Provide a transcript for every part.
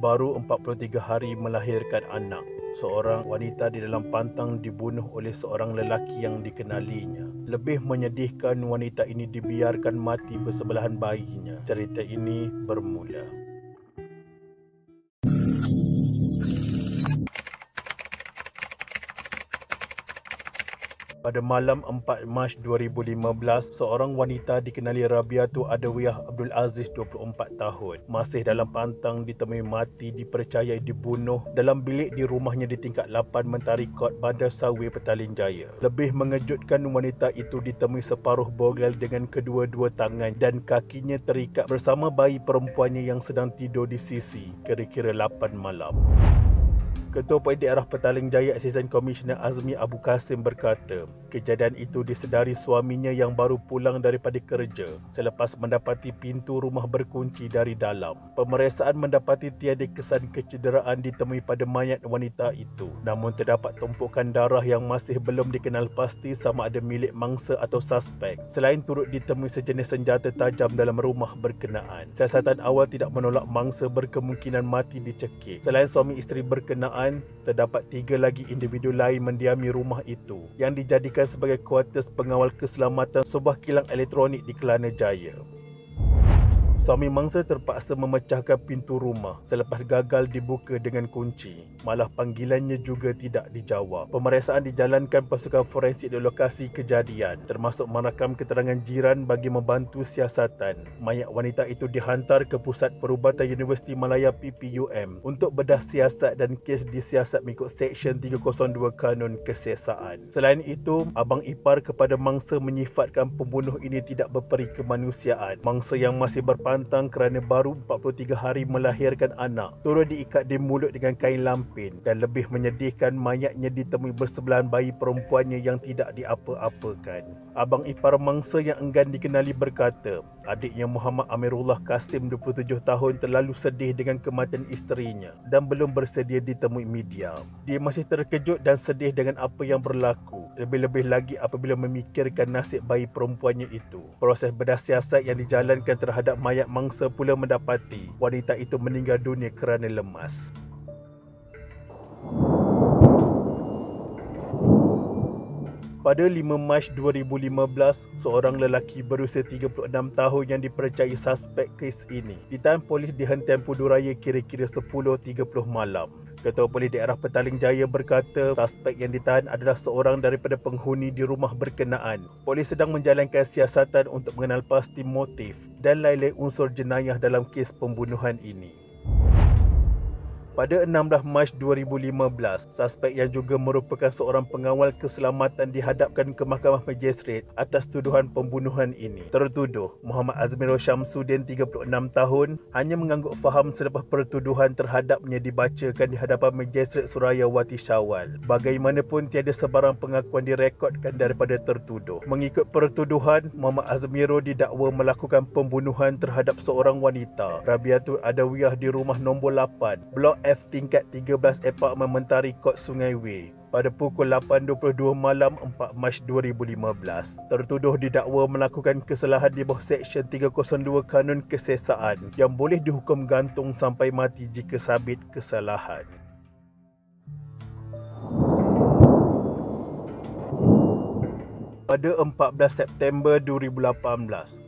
Baru 43 hari melahirkan anak, seorang wanita di dalam pantang dibunuh oleh seorang lelaki yang dikenalinya. Lebih menyedihkan, wanita ini dibiarkan mati bersebelahan bayinya. Cerita ini bermula. Pada malam 4 Mac 2015, seorang wanita dikenali Rabiatu Adawiyah Abdul Aziz 24 tahun masih dalam pantang ditemui mati dipercayai dibunuh dalam bilik di rumahnya di tingkat 8 Mentari Court, Bandar Sawe, Petaling Jaya. Lebih mengejutkan, wanita itu ditemui separuh bogel dengan kedua-dua tangan dan kakinya terikat bersama bayi perempuannya yang sedang tidur di sisi kira-kira 8 malam. Ketua Polis Daerah Petaling Jaya Asisten Komisioner Azmi Abu Kasim berkata, kejadian itu disedari suaminya yang baru pulang daripada kerja selepas mendapati pintu rumah berkunci dari dalam. Pemeriksaan mendapati tiada kesan kecederaan ditemui pada mayat wanita itu, namun terdapat tumpukan darah yang masih belum dikenal pasti sama ada milik mangsa atau suspek. Selain turut ditemui sejenis senjata tajam dalam rumah berkenaan. Siasatan awal tidak menolak mangsa berkemungkinan mati dicekik. Selain suami isteri berkenaan, terdapat 3 lagi individu lain mendiami rumah itu yang dijadikan sebagai kuartus pengawal keselamatan sebuah kilang elektronik di Kelana Jaya. Suami mangsa terpaksa memecahkan pintu rumah selepas gagal dibuka dengan kunci. Malah panggilannya juga tidak dijawab. Pemeriksaan dijalankan pasukan forensik di lokasi kejadian, termasuk merakam keterangan jiran bagi membantu siasatan. Mayat wanita itu dihantar ke Pusat Perubatan Universiti Malaya PPUM untuk bedah siasat dan kes disiasat mengikut Seksyen 302 Kanun Kesiasaan. Selain itu, abang ipar kepada mangsa menyifatkan pembunuh ini tidak berperi kemanusiaan. Mangsa yang masih berpantang kerana baru 43 hari melahirkan anak turut diikat di mulut dengan kain lampin, dan lebih menyedihkan, mayatnya ditemui bersebelahan bayi perempuannya yang tidak diapa-apakan. Abang ipar mangsa yang enggan dikenali berkata, adiknya Muhammad Amirullah Kasim 27 tahun terlalu sedih dengan kematian isterinya dan belum bersedia ditemui media. Dia masih terkejut dan sedih dengan apa yang berlaku, lebih-lebih lagi apabila memikirkan nasib bayi perempuannya itu. Proses bedah siasat yang dijalankan terhadap mayat mangsa pula mendapati wanita itu meninggal dunia kerana lemas. Pada 5 Mac 2015, seorang lelaki berusia 36 tahun yang dipercayai suspek kes ini ditahan polis di hentian Puduraya kira-kira 10.30 malam. Ketua Polis Daerah Petaling Jaya berkata, suspek yang ditahan adalah seorang daripada penghuni di rumah berkenaan. Polis sedang menjalankan siasatan untuk mengenal pasti motif dan lain-lain unsur jenayah dalam kes pembunuhan ini. Pada 16 Mac 2015, suspek yang juga merupakan seorang pengawal keselamatan dihadapkan ke Mahkamah Magistrate atas tuduhan pembunuhan ini. Tertuduh Muhammad Azmirul Syamsuddin 36 tahun hanya mengangguk faham selepas pertuduhan terhadapnya dibacakan di hadapan Magistrate Surayawati Syawal. Bagaimanapun, tiada sebarang pengakuan direkodkan daripada tertuduh. Mengikut pertuduhan, Muhammad Azmirul didakwa melakukan pembunuhan terhadap seorang wanita, Rabiatu Adawiyah, di rumah nombor 8, Blok F tingkat 13 Apartmen Mentari Court Sungai Way pada pukul 8.22 malam 4 Mac 2015. Tertuduh didakwa melakukan kesalahan di bawah Seksyen 302 Kanun Kesiasaan yang boleh dihukum gantung sampai mati jika sabit kesalahan. Pada 14 September 2018,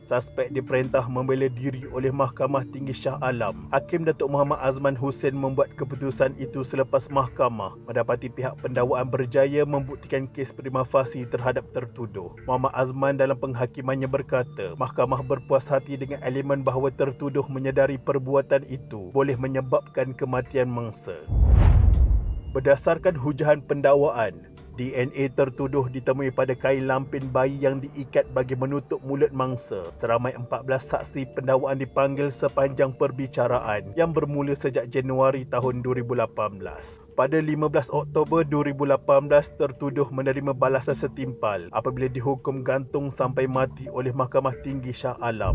suspek diperintah membela diri oleh Mahkamah Tinggi Shah Alam. Hakim Datuk Muhammad Azman Hussein membuat keputusan itu selepas mahkamah mendapati pihak pendakwaan berjaya membuktikan kes prima facie terhadap tertuduh. Muhammad Azman dalam penghakimannya berkata, mahkamah berpuas hati dengan elemen bahawa tertuduh menyedari perbuatan itu boleh menyebabkan kematian mangsa. Berdasarkan hujahan pendakwaan, DNA tertuduh ditemui pada kain lampin bayi yang diikat bagi menutup mulut mangsa. Seramai 14 saksi pendakwaan dipanggil sepanjang perbicaraan yang bermula sejak Januari tahun 2018. Pada 15 Oktober 2018, tertuduh menerima balasan setimpal apabila dihukum gantung sampai mati oleh Mahkamah Tinggi Shah Alam.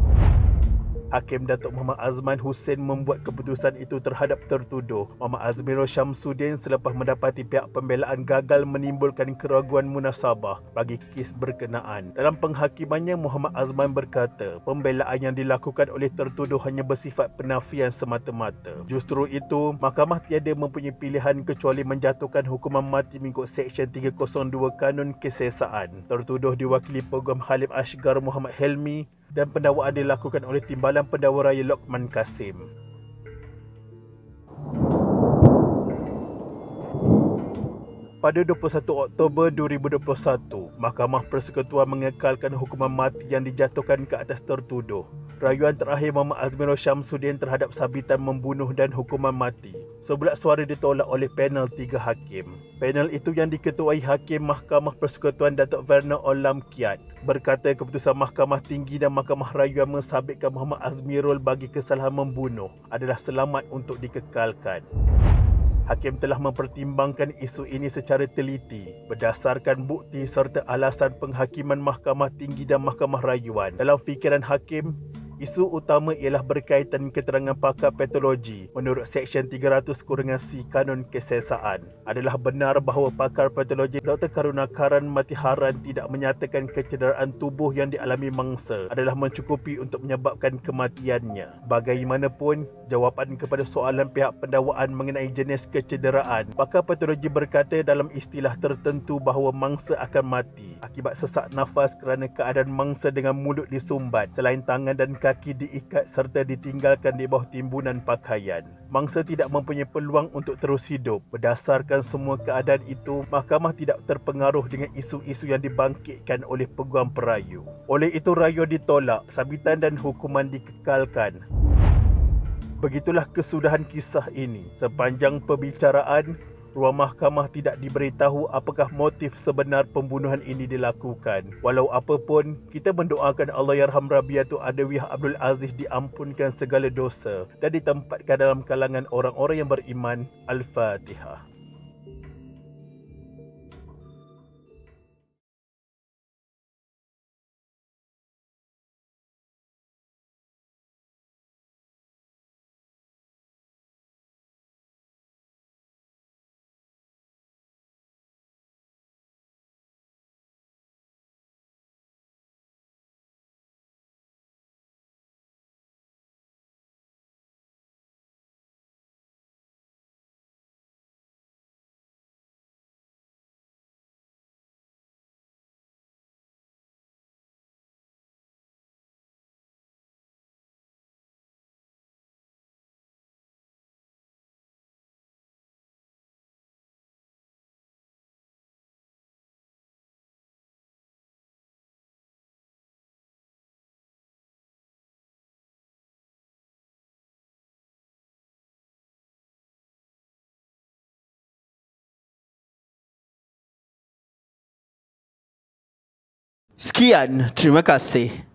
Hakim Datuk Muhammad Azman Hussein membuat keputusan itu terhadap tertuduh Muhammad Azmirul Syamsuddin selepas mendapati pihak pembelaan gagal menimbulkan keraguan munasabah bagi kes berkenaan. Dalam penghakimannya, Muhammad Azman berkata, pembelaan yang dilakukan oleh tertuduh hanya bersifat penafian semata-mata. Justru itu, mahkamah tiada mempunyai pilihan kecuali menjatuhkan hukuman mati mengikut Seksyen 302 Kanun Kesesaan. Tertuduh diwakili Peguam Halim Asghar Muhammad Helmi dan pendakwaan dilakukan oleh Timbalan Pendakwa Raya Lokman Kasim. Pada 21 Oktober 2021, Mahkamah Persekutuan mengekalkan hukuman mati yang dijatuhkan ke atas tertuduh. Rayuan terakhir Muhammad Azmirul Syamsuddin terhadap sabitan membunuh dan hukuman mati. Sebulat suara ditolak oleh panel 3 hakim. Panel itu yang diketuai Hakim Mahkamah Persekutuan Datuk Verna Olam Kiat berkata keputusan Mahkamah Tinggi dan Mahkamah Rayuan mensabitkan Muhammad Azmirul bagi kesalahan membunuh adalah selamat untuk dikekalkan. Hakim telah mempertimbangkan isu ini secara teliti berdasarkan bukti serta alasan penghakiman Mahkamah Tinggi dan Mahkamah Rayuan. Dalam fikiran hakim, isu utama ialah berkaitan keterangan pakar patologi menurut Seksyen 300-C Kanun Kesesaan. Adalah benar bahawa pakar patologi Dr. Karunakaran Matiharan tidak menyatakan kecederaan tubuh yang dialami mangsa adalah mencukupi untuk menyebabkan kematiannya. Bagaimanapun, jawapan kepada soalan pihak pendakwaan mengenai jenis kecederaan, pakar patologi berkata dalam istilah tertentu bahawa mangsa akan mati akibat sesak nafas kerana keadaan mangsa dengan mulut disumbat selain tangan dan kaki diikat serta ditinggalkan di bawah timbunan pakaian. Mangsa tidak mempunyai peluang untuk terus hidup. Berdasarkan semua keadaan itu, mahkamah tidak terpengaruh dengan isu-isu yang dibangkitkan oleh peguam perayu. Oleh itu, rayuan ditolak, sabitan dan hukuman dikekalkan. Begitulah kesudahan kisah ini. Sepanjang perbicaraan, ruang mahkamah tidak diberitahu apakah motif sebenar pembunuhan ini dilakukan. Walau apapun, kita mendoakan Allahyarham Rabiatul Adawiyah Abdul Aziz diampunkan segala dosa dan ditempatkan dalam kalangan orang-orang yang beriman. Al-Fatihah. Sekian, terima kasih.